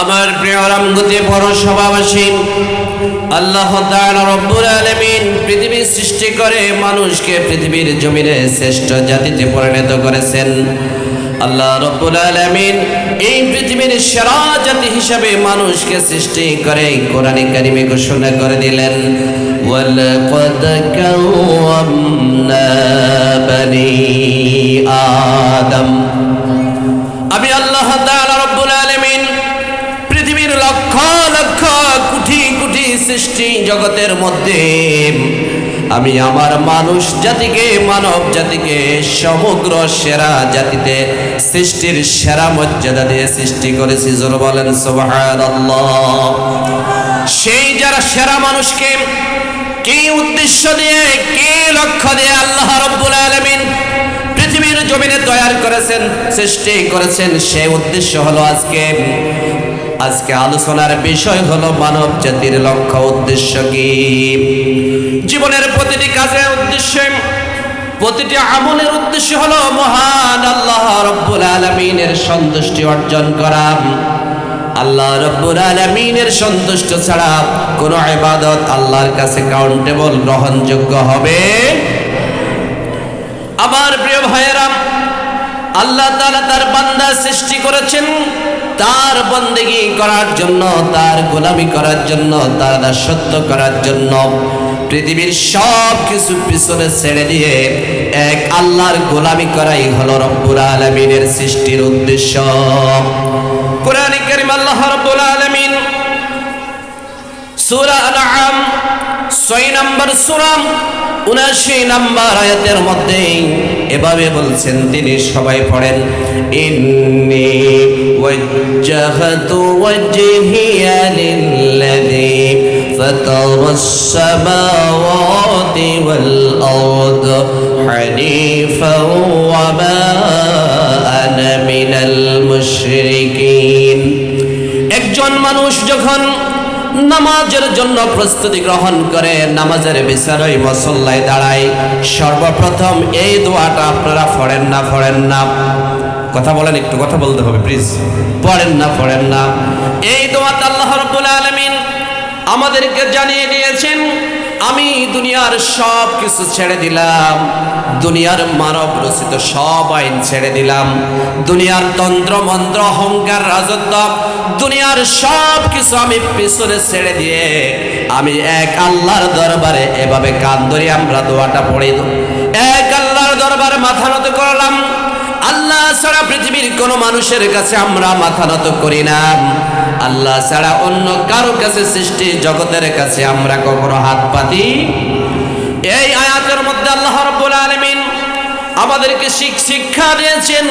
আমার প্রিয় রামগতি পৌরসভাবাসী, আল্লাহ তাআলা রব্বুল আলামিন পৃথিবী সৃষ্টি করে মানুষকে পৃথিবীর জমিনে শ্রেষ্ঠ জাতিতে পরিণত করেছেন। আল্লাহ রব্বুল আলামিন এই পৃথিবীর সেরা জাতি হিসাবে মানুষকে সৃষ্টি করে কোরআনে কারিমে ঘোষণা করে দিলেন, ওয়ালাকাদ কাররামনা বানি আদম। আমি আল্লাহ তাআলা রব্বুল আলামিন পৃথিবীর লক্ষ লক্ষ কোটি কোটি সৃষ্টি জগতের মধ্যে আমি আমার মানুষ জাতিকে, মানব জাতিকে সমগ্র সেরা জাতিতে সৃষ্টির সেরা মর্যাদা দিয়ে সৃষ্টি করেছি। জোরে বলেন সুবহানাল্লাহ। সেই যারা সেরা মানুষকে কি উদ্দেশ্য দিয়ে, কি লক্ষ্য দিয়ে আল্লাহ রাব্বুল আলামিন পৃথিবীর জমিনে তৈরি করেছেন, সৃষ্টি করেছেন, সেই উদ্দেশ্য হলো আজকে আলোচনার বিষয় হলো মানব জাতির লক্ষ্য উদ্দেশ্য কি। জীবনের প্রতিটি কাজের উদ্দেশ্য, প্রতিটি আমলের উদ্দেশ্য হলো মহান আল্লাহ রাব্বুল আলামিনের সন্তুষ্টি অর্জন করা। আল্লাহ রাব্বুল আলামিনের সন্তুষ্টি ছাড়া কোনো ইবাদত আল্লাহর কাছে কাউন্টেবল, গ্রহণযোগ্য হবে। আমার প্রিয় ভাইয়েরা, আল্লাহ তাআলা তার বান্দা সৃষ্টি করেছেন তার বন্দেগী করার জন্য, তার গোলামি করার জন্য, তার দাসত্ব করার জন্য। পৃথিবীর সব কিছু পিছনে ছেড়ে দিয়ে এক আল্লাহর গোলামি করাই হলো রব্বুল আলামিনের সৃষ্টির উদ্দেশ্য। কোরআনে কারীম আল্লাহ রাব্বুল আলামিন সূরা আনআম 6 নম্বর সূরা 79 নম্বর আয়াতের মধ্যে এভাবে বলছেন, তিনি সবাই পড়েন, ইন্নী ওয়াজ্জাহতু ওয়াজহিয়া লিল্লাযী ফাতারাস সামাওয়াতি ওয়াল আরদ হানিফাও ওয়া মা আনা মিনাল মুশরিকিন। একজন মানুষ যখন নামাজের জন্য প্রস্তুতি গ্রহণ করে, নামাজের বিচারে মুসল্লায় দাঁড়ায়, সর্বপ্রথম এই দোয়াটা আপনারা পড়েন না? কথা বলেন, একটু কথা বলতে হবে প্লিজ। পড়েন না? এই দোয়াটা আল্লাহ রাব্বুল আলামিন আমাদেরকে জানিয়ে দিয়েছেন, আমি দুনিয়ার সব কিছু ছেড়ে দিলাম, দুনিয়ার মানব রচিত সব আইন ছেড়ে দিলাম, দুনিয়ার তন্ত্র মন্ত্র অহংকার রাজত্ব, দুনিয়ার সব কিছু আমি পিছনে ছেড়ে দিয়ে আমি এক আল্লাহর দরবারে এভাবে কান ধরে আমরা দোয়াটা পড়ি, এক আল্লাহর দরবারে মাথা নত করলাম। আল্লাহ ছাড়া পৃথিবীর কোনো মানুষের কাছে আমরা মাথা নত করি না, আল্লাহ ছাড়া অন্য কারো কাছে, সৃষ্টি জগতের কাছে আমরা কখনো হাত পাতি। এই আয়াতের মধ্যে আল্লাহ রাব্বুল আলামিন আমাদেরকে শিক্ষা দিয়েছেন,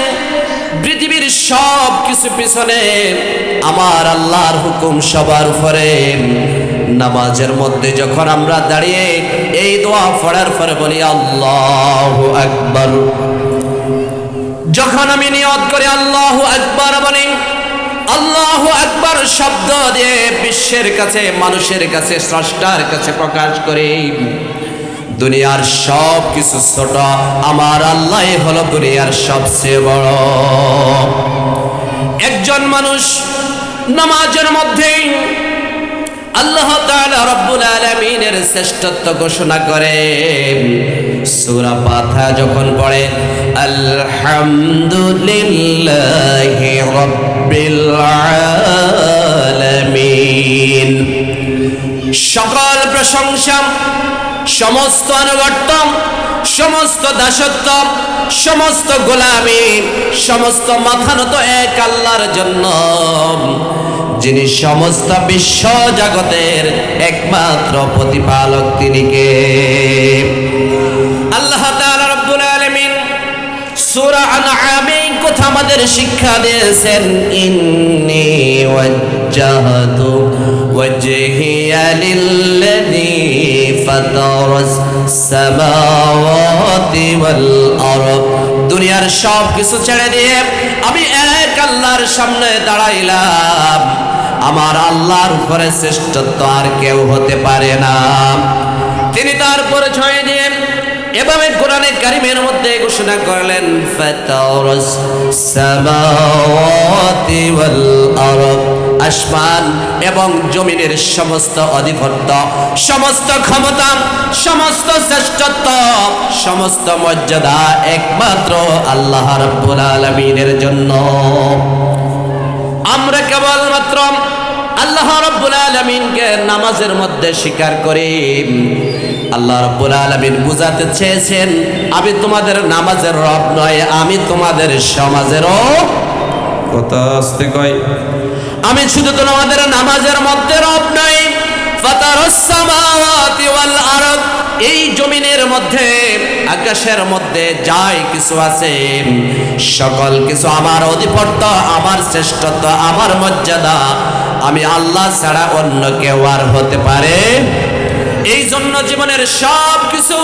পৃথিবীর সব কিছু পিছনে আমার আল্লাহর হুকুম সবার উপরে। নামাজের মধ্যে যখন আমরা দাঁড়িয়ে এই দোয়া পড়ার পরে বলি আল্লাহু আকবার, যখন আমি নিয়ত করে আল্লাহু আকবার বলি, আল্লাহু আকবার শব্দ দিয়ে বিশ্বের কাছে, মানুষের কাছে, স্রষ্টার কাছে প্রকাশ করি দুনিয়ার সব কিছু ছোট, আমার আল্লাহ হলো দুনিয়ার সবচেয়ে বড়। একজন মানুষ নামাজের মধ্যে আল্লাহ তাআলা রব্বুল আলামিনের শ্রেষ্ঠত্ব ঘোষণা করে। সূরা ফাতিহা যখন পড়ে, আলহামদুলিল্লাহি রাব্বিল আলামিন, সকল প্রশংসা, সমস্ত আনুগত্য, সমস্ত দাসত্ব, সমস্ত গোলামি, সমস্ত মাথা নত এক আল্লাহর জন্য, যিনি সমস্ত বিশ্ব জগতের একমাত্র প্রতিপালক। তিনি কে? আল্লাহ তাআলা রব্বুল আলামিন সূরা আনআমে কথা আমাদের শিক্ষা দিয়েছেন, ইন্নী ওয়াজ্জাহতু ওয়াজহিয়া লিল্লাযী ফাতারাস সামাওয়াতি ওয়াল আরদ। দুনিয়ার সব কিছু ছেড়ে দিয়ে আমি এক আল্লাহর সামনে দাঁড়াইলাম, আমার আল্লাহর উপরে শ্রেষ্ঠত্ব আর কেউ হতে পারে না। তিনি তার পরিচয় দিয়ে এভাবে কোরআনে কারিমের মধ্যে ঘোষণা করলেন ফাতারাস সামাওয়াতি ওয়াল আরদ, আসমান এবং জমিনের সমস্ত আধিপত্য, সমস্ত ক্ষমতা, সমস্ত শ্রেষ্ঠত্ব, সমস্ত মর্যাদা একমাত্র আল্লাহ রাব্বুল আলামিনের জন্য। আমরা কেবলমাত্র আল্লাহ রাব্বুল আলামিনকে নামাজের মধ্যে স্বীকার করি। আল্লাহ রাব্বুল আলামিন বুঝাতে চেয়েছেন আমি তোমাদের নামাজের রব নয়, আমি তোমাদের সমাজেরও। কথা আসতে কয়, আমি শুধু তোমাদের নামাজের মধ্যে রব নই। ফাতারাস সামাওয়াতি ওয়াল আরদ, এই জমিনের মধ্যে আকাশের মধ্যে যাই কিছু আছে সকল কিছু আমার আধিপত্য, আমার শ্রেষ্ঠত্ব, আমার মর্যাদা আমি আল্লাহ ছাড়া অন্য কেউ আর হতে পারে। এই জন্য জীবনের সব কিছু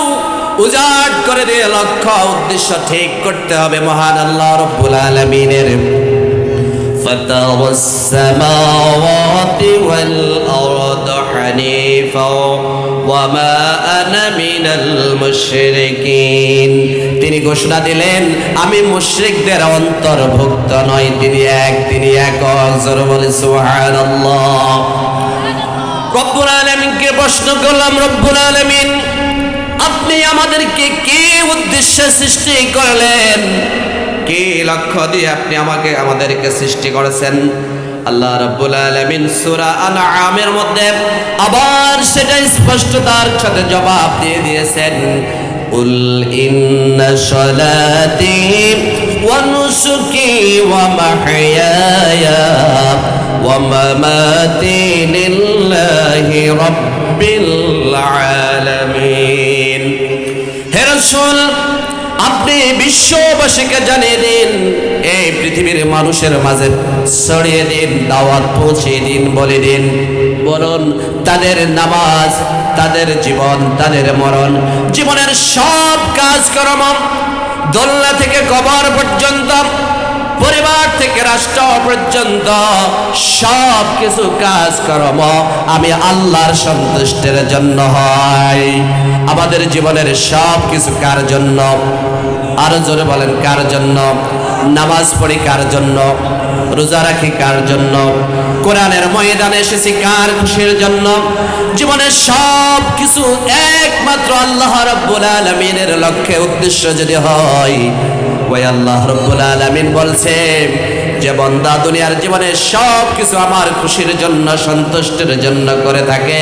উজাড় করে দিয়ে লক্ষ্য উদ্দেশ্য ঠিক করতে হবে মহান আল্লাহ রাব্বুল আলামিনের। ফাতারাস সামাওয়াতি ওয়াল আরদ হানিফা ওয়া মা আনা মিনাল মুশরিকিন, তিনি ঘোষণা দিলেন আমি মুশরিকদের অন্তর্ভুক্ত নই, তিনি এক, তিনি একক। জোরে বলে সুবহানাল্লাহ। রব্বুল আলামিনকে প্রশ্ন করলাম, রব্বুল আলামিন আপনি আমাদেরকে কি উদ্দেশ্যে সৃষ্টি করলেন, কি লক্ষ্য দিয়ে আপনি আমাদেরকে সৃষ্টি করেছেন? আল্লাহ রাব্বুল আলামিন সূরা আনআমের মধ্যে আবার সেটা স্পষ্টতার সাথে জবাব দিয়ে দিয়েছেন, কুল ইন্না সলাতি ওয়া নুসুকি ওয়া মাহইয়ায়া ওয়া মামাতি লিল্লাহি রাব্বিল আলামিন। হে রাসূল আপনি বিশ্ববাসীকে জানিয়ে দিন, এই পৃথিবীর মানুষের মাঝে ছড়িয়ে দিন, দাওয়াত পৌঁছে দিন, বলে দিন, বলুন তাদের নামাজ, তাদের জীবন, তাদের মরণ, জীবনের সব কাজকর্ম, দোলনা থেকে কবর পর্যন্ত, পরিবার থেকে রাষ্ট্র পর্যন্ত সব কিছু কাজকর্ম আমি আল্লাহর সন্তুষ্টির জন্য হয়। আমাদের জীবনের সব কিছু কার জন্য? আরো জোরে বলেন কার জন্য? নামাজ পড়ি কার জন্য? রোজা রাখি কার জন্য? কোরআনের ময়দানে এসেছি কার খুশির জন্য? জীবনের সব কিছু একমাত্র আল্লাহ রাব্বুল আলামিনের লক্ষ্যে উদ্দেশ্য যদি হয়, ওই আল্লাহ রাব্বুল আলামিন বলছেন যে বান্দা দুনিয়ার জীবনে সব কিছু আমার খুশির জন্য, সন্তুষ্টির জন্য করে থাকে,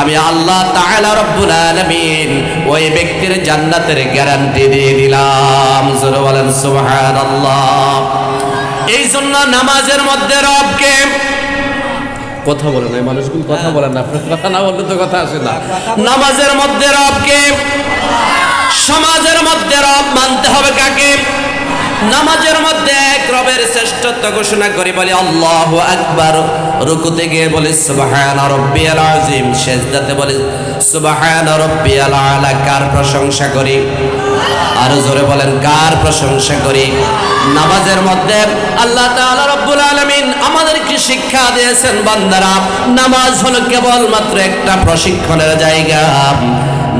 আমি আল্লাহ তাআলা রাব্বুল আলামিন ওই ব্যক্তির জান্নাতের গ্যারান্টি দিয়ে দিলাম। জোরে বলেন সুবহানাল্লাহ। এই জন্য নামাজের মধ্যে রবকে, কথা বলে না মানুষগুলো, কথা বলেন না, কথা না বললে তো কথা আসে না। নামাজের মধ্যে রবকে, সমাজের মধ্যে রব মানতে হবে কাকে? নামাজের মধ্যে এক রবের শ্রেষ্ঠত্ব ঘোষণা করি, বলি আল্লাহু আকবার। রুকুতে গিয়ে বলি সুবহান রাব্বিয়াল আযীম, সিজদাতে বলি সুবহান রাব্বিয়াল আলা। কার প্রশংসা করি? আরো জোরে বলেন কার প্রশংসা করি? নামাজের মধ্যে আল্লাহ তাআলা রাব্বুল আলামিন আমাদেরকে শিক্ষা দিয়েছেন, বান্দারা নামাজ হলো কেবলমাত্র একটা প্রশিক্ষণের জায়গা।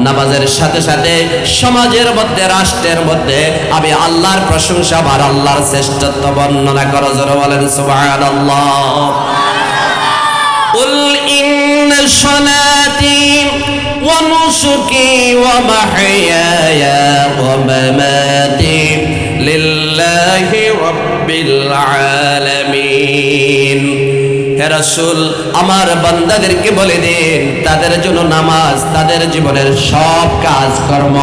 নামাজের সাথে সাথে সমাজের মধ্যে, রাষ্ট্রের মধ্যে আমি আল্লাহর প্রশংসা আর আল্লাহর শ্রেষ্ঠত্ব বর্ণনা করো। জোরে বলেন সুবহানাল্লাহ। কুল ইন্না সলাতি ওয়া নুসুকি ওয়া মাহইয়ায়া ওয়া মামাতি লিল্লাহি রাব্বিল আলামিন। হে রাসূল আমার বান্দাদেরকে বলে দিন তাদের জন্য নামাজ, তাদের জীবনের সব কাজকর্ম,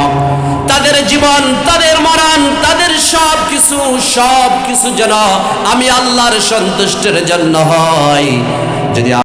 তাদের জীবন, তাদের মরণ, তাদের সব কিছু যেন আমি আল্লাহর সন্তুষ্টির জন্য হয়। যদি